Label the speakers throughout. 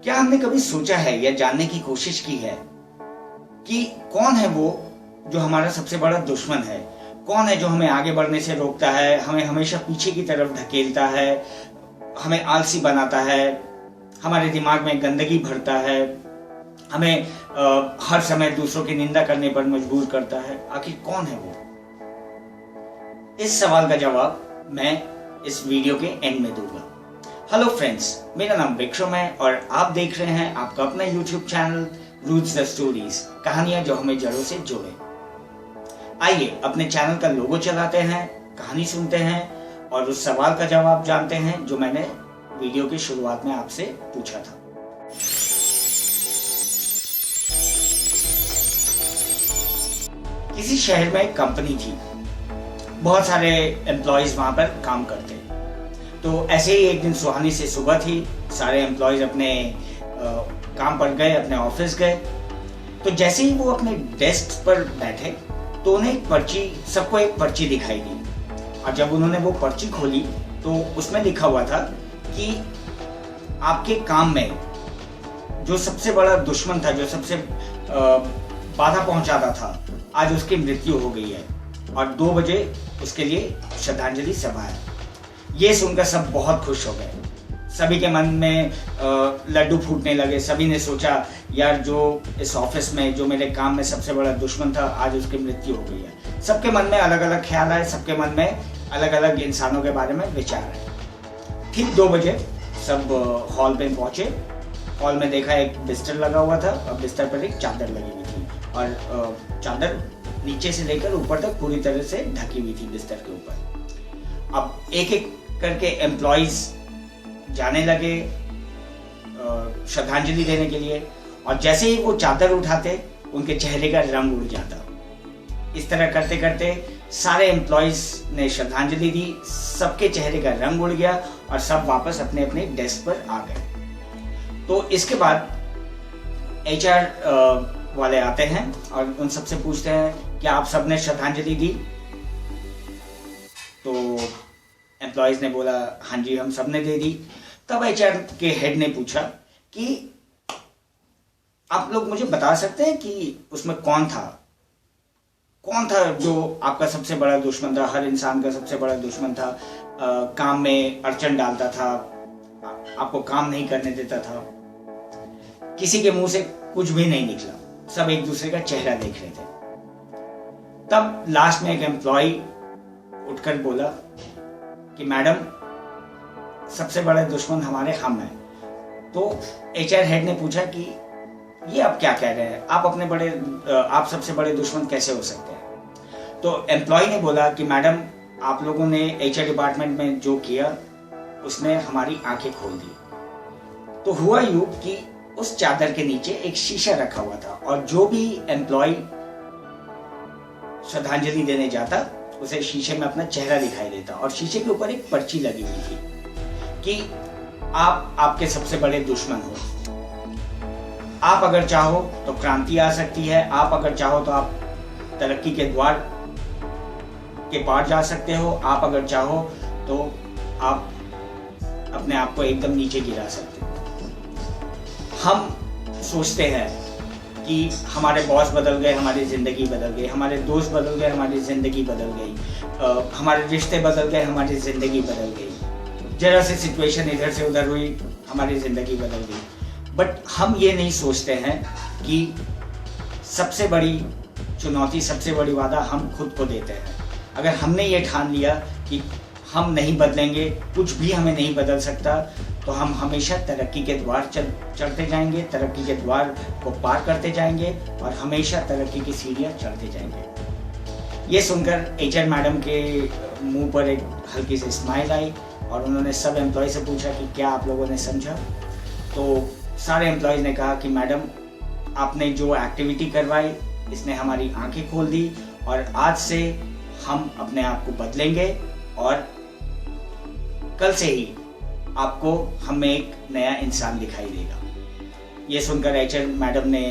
Speaker 1: क्या हमने कभी सोचा है या जानने की कोशिश की है कि कौन है वो जो हमारा सबसे बड़ा दुश्मन है? कौन है जो हमें आगे बढ़ने से रोकता है, हमें हमेशा पीछे की तरफ धकेलता है, हमें आलसी बनाता है, हमारे दिमाग में गंदगी भरता है, हमें हर समय दूसरों की निंदा करने पर मजबूर करता है? आखिर कौन है वो? इस सवाल का जवाब मैं इस वीडियो के एंड में दूंगा। हेलो फ्रेंड्स, मेरा नाम विक्रम है और आप देख रहे हैं आपका अपना YouTube channel roots the stories, कहानियां जो हमें जड़ों से जोड़े। आइए अपने चैनल का लोगो चलाते हैं, कहानी सुनते हैं और उस सवाल का जवाब जानते हैं जो मैंने वीडियो की शुरुआत में आपसे पूछा था। किसी शहर में एक कंपनी थी, बहुत सारे एम्प्लॉयज वहां पर काम करते। तो ऐसे ही एक दिन सुहानी से सुबह थी, सारे एम्प्लॉयज अपने काम पर गए, अपने ऑफिस गए। तो जैसे ही वो अपने डेस्क पर बैठे तो उन्हें सबको एक पर्ची दिखाई दी। और जब उन्होंने वो पर्ची खोली तो उसमें लिखा हुआ था कि आपके काम में जो सबसे बड़ा दुश्मन था, जो सबसे बाधा पहुंचाता था, आज उसकी मृत्यु हो गई है और 2 बजे उसके लिए श्रद्धांजलि सभा है। ये सुनकर सब बहुत खुश हो गए। सभी के मन में लड्डू फूटने लगे। सभी ने सोचा, यार जो इस ऑफिस में जो मेरे काम में सबसे बड़ा दुश्मन था, आज उसकी मृत्यु हो गई है। सबके मन में अलग अलग ख्याल आए, सबके मन में अलग अलग इंसानों के बारे में विचार आए। ठीक 2 बजे सब हॉल पे पहुंचे। हॉल में देखा एक बिस्तर लगा हुआ था और बिस्तर पर एक चादर लगी हुई थी और चादर नीचे से लेकर ऊपर तक पूरी तरह से ढकी हुई थी बिस्तर के ऊपर। अब एक एक करके एम्प्लॉइज जाने लगे श्रद्धांजलि देने के लिए, और जैसे ही वो चादर उठाते उनके चेहरे का रंग उड़ जाता। इस तरह करते करते सारे एम्प्लॉइज ने श्रद्धांजलि दी, सबके चेहरे का रंग उड़ गया और सब वापस अपने अपने डेस्क पर आ गए। तो इसके बाद HR वाले आते हैं और उन सबसे पूछते हैं, क्या आप सबने श्रद्धांजलि दी? तो एम्प्लॉइज ने बोला, हाँ जी हम सबने दे दी। तब HR के हेड ने पूछा कि आप लोग मुझे बता सकते हैं कि उसमें कौन था जो आपका सबसे बड़ा दुश्मन था, हर इंसान का सबसे बड़ा दुश्मन था, काम में अड़चन डालता था, आपको काम नहीं करने देता था। किसी के मुंह से कुछ भी नहीं निकला, सब एक दूसरे का चेहरा देख रहे थे। तब लास्ट में एक एम्प्लॉय उठकर बोला कि मैडम, सबसे बड़े दुश्मन हमारे हम हैं। तो HR हेड ने पूछा कि ये आप क्या कह रहे हैं, आप सबसे बड़े दुश्मन कैसे हो सकते हैं? तो एम्प्लॉय ने बोला कि मैडम, आप लोगों ने HR डिपार्टमेंट में जो किया उसने हमारी आंखें खोल दी। तो हुआ यूं कि उस चादर के नीचे एक शीशा रखा हुआ था और जो भी एम्प्लॉय श्रद्धांजलि देने जाता उसे शीशे में अपना चेहरा दिखाई देता और शीशे के ऊपर एक पर्ची लगी हुई थी कि आप आपके सबसे बड़े दुश्मन हो। आप अगर चाहो तो क्रांति आ सकती है, आप अगर चाहो तो आप तरक्की के द्वार के पार जा सकते हो, आप अगर चाहो तो आप अपने आप को एकदम नीचे गिरा सकते हो। हम सोचते हैं कि हमारे बॉस बदल गए, हमारी ज़िंदगी बदल गई, हमारे दोस्त बदल गए, हमारी ज़िंदगी बदल गई, हमारे रिश्ते बदल गए, हमारी ज़िंदगी बदल गई, जरा सी सिचुएशन इधर से उधर हुई, हमारी ज़िंदगी बदल गई। बट हम ये नहीं सोचते हैं कि सबसे बड़ी चुनौती, सबसे बड़ी वादा हम खुद को देते हैं। अगर हमने ये ठान लिया कि हम नहीं बदलेंगे, कुछ भी हमें नहीं बदल सकता, तो हम हमेशा तरक्की के द्वार चढ़ते जाएंगे, तरक्की के द्वार को पार करते जाएंगे और हमेशा तरक्की की सीढ़ियाँ चढ़ते जाएंगे। ये सुनकर HR मैडम के मुंह पर एक हल्की सी स्माइल आई और उन्होंने सब एम्प्लॉय से पूछा कि क्या आप लोगों ने समझा? तो सारे एम्प्लॉयज़ ने कहा कि मैडम, आपने जो एक्टिविटी करवाई इसने हमारी आंखें खोल दी और आज से हम अपने आप को बदलेंगे और कल से ही आपको हमें एक नया इंसान दिखाई देगा। ये सुनकर HR मैडम ने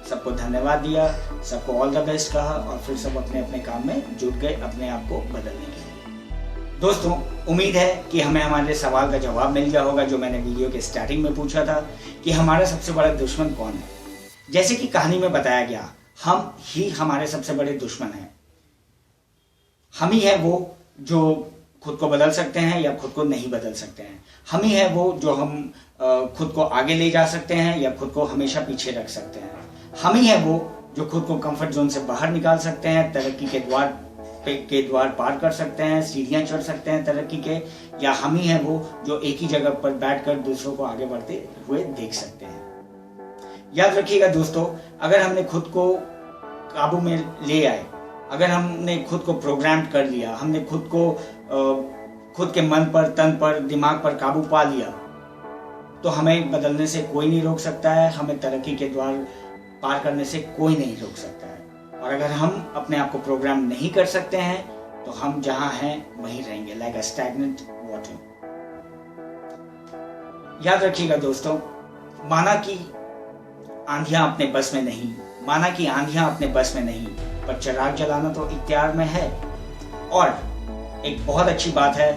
Speaker 1: सबको धन्यवाद दिया, सबको ऑल द बेस्ट कहा और फिर सब अपने अपने काम में जुट गए अपने आप को बदलने के लिए। दोस्तों, उम्मीद है कि हमें हमारे सवाल का जवाब मिल गया होगा जो मैंने वीडियो के स्टार्टिंग में पूछा था कि हमारा सबसे बड़ा दुश्मन कौन है। जैसे कि कहानी में बताया गया, हम ही हमारे सबसे बड़े दुश्मन हैं। हम ही है वो जो खुद को बदल सकते हैं या खुद को नहीं बदल सकते हैं। हम ही है वो जो हम खुद को आगे ले जा सकते हैं या खुद को हमेशा पीछे रख सकते हैं। हम ही है वो जो खुद को कंफर्ट जोन से बाहर निकाल सकते हैं, तरक्की के द्वार पार कर सकते हैं, सीढ़ियां चढ़ सकते हैं तरक्की के, या हम ही है वो जो एक ही जगह पर बैठकर दूसरों को आगे बढ़ते हुए देख सकते हैं। याद रखिएगा दोस्तों, अगर हमने खुद को काबू में ले आए, अगर हमने खुद को प्रोग्राम कर लिया, हमने खुद को खुद के मन पर, तन पर, दिमाग पर काबू पा लिया, तो हमें बदलने से कोई नहीं रोक सकता है, हमें तरक्की के द्वार पार करने से कोई नहीं रोक सकता है। और अगर हम अपने आप को प्रोग्राम नहीं कर सकते हैं तो हम जहां हैं वहीं रहेंगे, लाइक अ स्टैग्नेंट वाटर। याद रखिएगा दोस्तों, माना कि आंधियां अपने बस में नहीं, माना कि आंधियां अपने बस में नहीं, पर चिराग जलाना तो इख्तियार में है। और एक बहुत अच्छी बात है,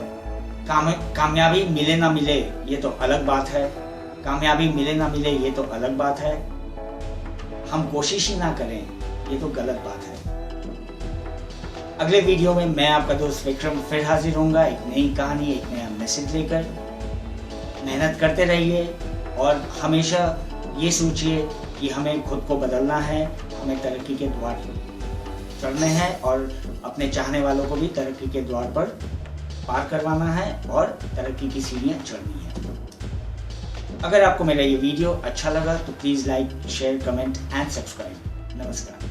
Speaker 1: कामयाबी मिले ना मिले ये तो अलग बात है, कामयाबी मिले ना मिले ये तो अलग बात है, हम कोशिश ही ना करें ये तो गलत बात है। अगले वीडियो में मैं आपका दोस्त विक्रम फिर हाजिर होऊंगा, एक नई कहानी, एक नया मैसेज लेकर। मेहनत करते रहिए और हमेशा ये सोचिए कि हमें खुद को बदलना है, हमें तरक्की के द्वार चढ़ने हैं और अपने चाहने वालों को भी तरक्की के द्वार पर पार करवाना है और तरक्की की सीढ़ियां चढ़नी है। अगर आपको मेरा ये वीडियो अच्छा लगा तो please like, share, comment and subscribe. नमस्कार।